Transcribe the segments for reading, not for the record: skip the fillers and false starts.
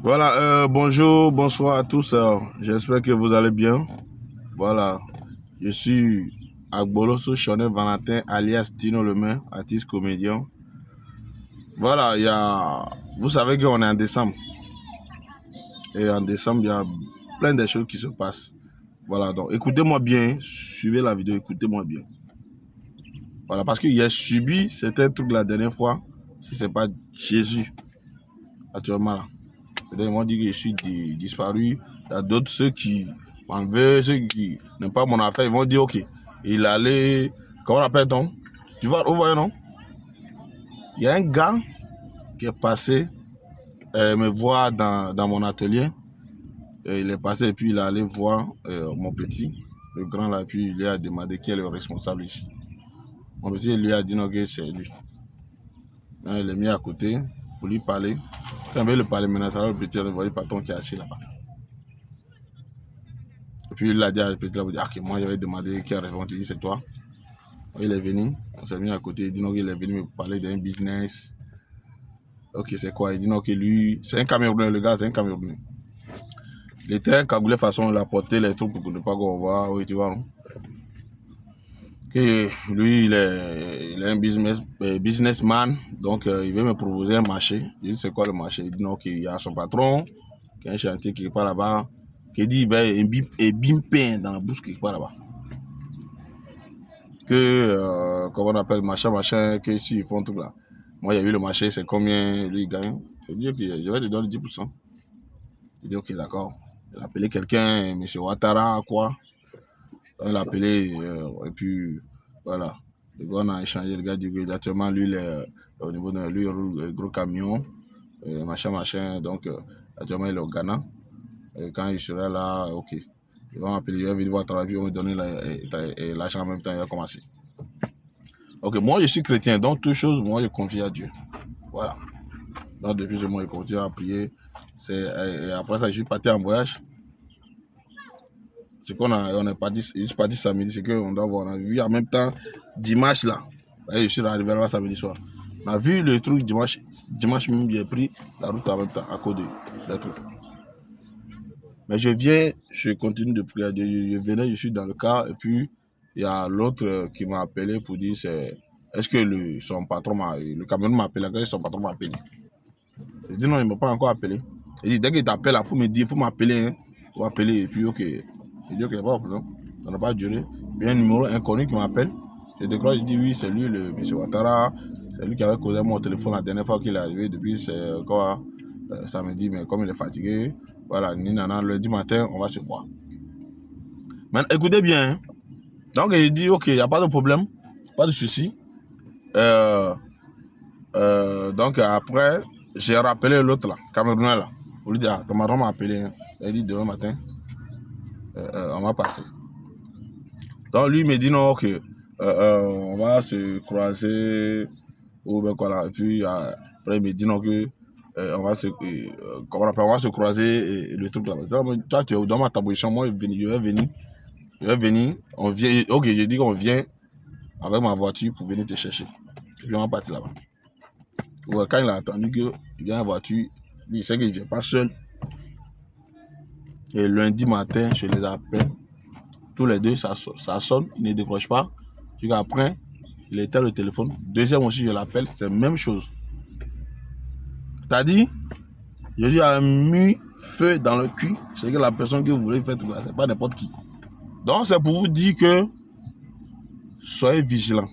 Voilà, bonjour, bonsoir à tous. J'espère que vous allez bien. Voilà, je suis Agboloso Chanel Valentin, alias Tino Lemain, artiste comédien. Voilà, vous savez qu'on est en décembre. Et en décembre, il y a plein de choses qui se passent. Voilà, donc écoutez-moi bien, suivez la vidéo, écoutez-moi bien. Voilà, parce qu'il y a subi certains trucs la dernière fois, si c'est pas Jésus, actuellement là. Ils m'ont dit que je suis disparu. Il y a d'autres, ceux qui m'en veulent, ceux qui n'aiment pas mon affaire, ils vont dire, ok, il allait, comment on appelle-t-on? Tu vois, vous voyez, non? Il y a un gars qui est passé me voir dans mon atelier. Et il est passé et puis il est allé voir mon petit, le grand là, puis il lui a demandé qui est le responsable ici. Mon petit lui a dit non, que c'est lui. Donc, il est mis à côté pour lui parler. Quand il veut le parler maintenant, ça va le petit, le voyez patron qui est assis là-bas. Et puis il a dit à petit là, ah, que moi j'avais demandé qui a répondu, il dit c'est toi. Il est venu, on s'est mis à côté, il dit non, il est venu me parler d'un business. Ok, c'est quoi? Il dit non, que lui, c'est un Camerounais, le gars, c'est un Camerounais. Il était cagoulé façon, il a porté les trucs pour ne pas qu'on voit, oui, tu vois, non? Que lui, il est un businessman, donc il veut me proposer un marché. Il dit c'est quoi le marché? Il dit non, qu'il y a son patron, qu'il y a un chantier qui est pas là-bas, qu'il dit il va un bim dans la bouche qui est pas là-bas. Que, comment on appelle, machin, que si ils font tout là. Moi, il y a eu le marché, c'est combien lui il gagne. Je dis, ok, je vais te donner 10%. Il dit, ok, d'accord. Il a appelé quelqu'un, M. Ouattara, quoi. Il a appelé, et puis, voilà. Le gars, on a échangé, le gars dit que, actuellement, lui, au niveau de lui, il roule un gros camion, machin. Donc, actuellement, il est au Ghana. Et quand il sera là, ok. Ils vont appeler, il va venir voir travailler, ils vont me donner l'argent en même temps, il va commencer. Ok, moi je suis chrétien, donc toutes choses, moi je confie à Dieu. Voilà. Donc depuis ce moment, je continue à prier. Et après ça, je suis parti en voyage. Ce qu'on a, on est parti, je suis parti samedi, c'est qu'on doit voir. On a vu en même temps dimanche là. Et je suis arrivé là samedi soir. On a vu le truc dimanche même, j'ai pris la route en même temps à cause de trucs. Mais je continue de prier à Dieu. Je venais, je suis dans le car, et puis il y a l'autre qui m'a appelé pour dire est-ce que son patron le camion m'a appelé, son patron m'a appelé. Je dis non, il ne m'a pas encore appelé. Il dit dès qu'il t'appelle, il faut me dire, il faut m'appeler. Hein. Il faut m'appeler, et puis ok. Il dit ok, il n'y a pas de problème. Ça n'a pas duré. Il y a un numéro inconnu qui m'appelle. Je décroche, je dis oui, c'est lui, le M. Ouattara. C'est lui qui avait causé mon téléphone la dernière fois qu'il est arrivé. Depuis, c'est quoi samedi, mais comme il est fatigué, voilà, lundi matin, on va se voir. Mais écoutez bien. Hein. Donc, il dit, ok, il n'y a pas de problème, pas de souci. Donc, après, j'ai rappelé l'autre là, Camerounais là. Pour lui dire, ah, ton patron m'a appelé. Hein. Il dit, demain matin, on va passer. Donc, lui, il me dit, non, ok, on va se croiser, ou bien quoi là. Et puis, après, il me dit, non, que on va se croiser, et le truc là. Donc, toi, tu es dans ma tabouchon, moi, je vais venir, on vient, ok, j'ai dit qu'on vient avec ma voiture pour venir te chercher. Et puis, on va partir là-bas. Ouais, quand il a entendu qu'il vient en voiture, lui, il sait qu'il ne vient pas seul. Et lundi matin, je les appelle. Tous les deux, ça sonne, il ne décroche pas. Puis après, il éteint le téléphone. Deuxième aussi, je l'appelle, c'est la même chose. T'as dit, je lui ai mis feu dans le cul. C'est que la personne que vous voulez faire, c'est pas n'importe qui. Donc, c'est pour vous dire que soyez vigilants.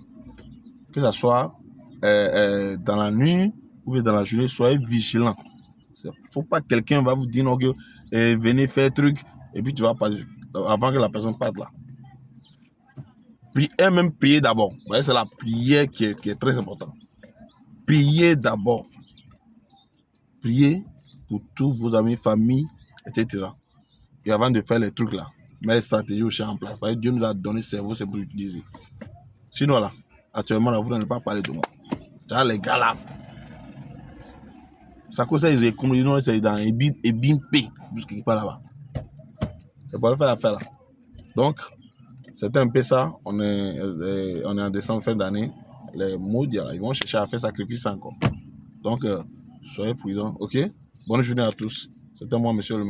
Que ce soit dans la nuit ou dans la journée, soyez vigilants. Il ne faut pas que quelqu'un va vous dire non, que venez faire truc et puis tu vas pas avant que la personne parte là. Même prier d'abord. C'est la prière qui est très importante. Priez d'abord. Priez pour tous vos amis, familles, etc. Et avant de faire les trucs là, mettez les stratégies aussi en place. Parce que Dieu nous a donné le cerveau, c'est pour l'utiliser. Sinon là, actuellement là, vous n'allez pas parler de moi. Là, les gars là, ça cause ça, ils communiquent, c'est dans un BIMP, jusqu'à pas là-bas. C'est pour le faire l'affaire là. Donc, c'est un peu ça. On est en décembre, fin d'année. Les maudits, ils vont chercher à faire sacrifice encore. Donc, soyez prudents. Ok? Bonne journée à tous. C'était moi, monsieur le maire.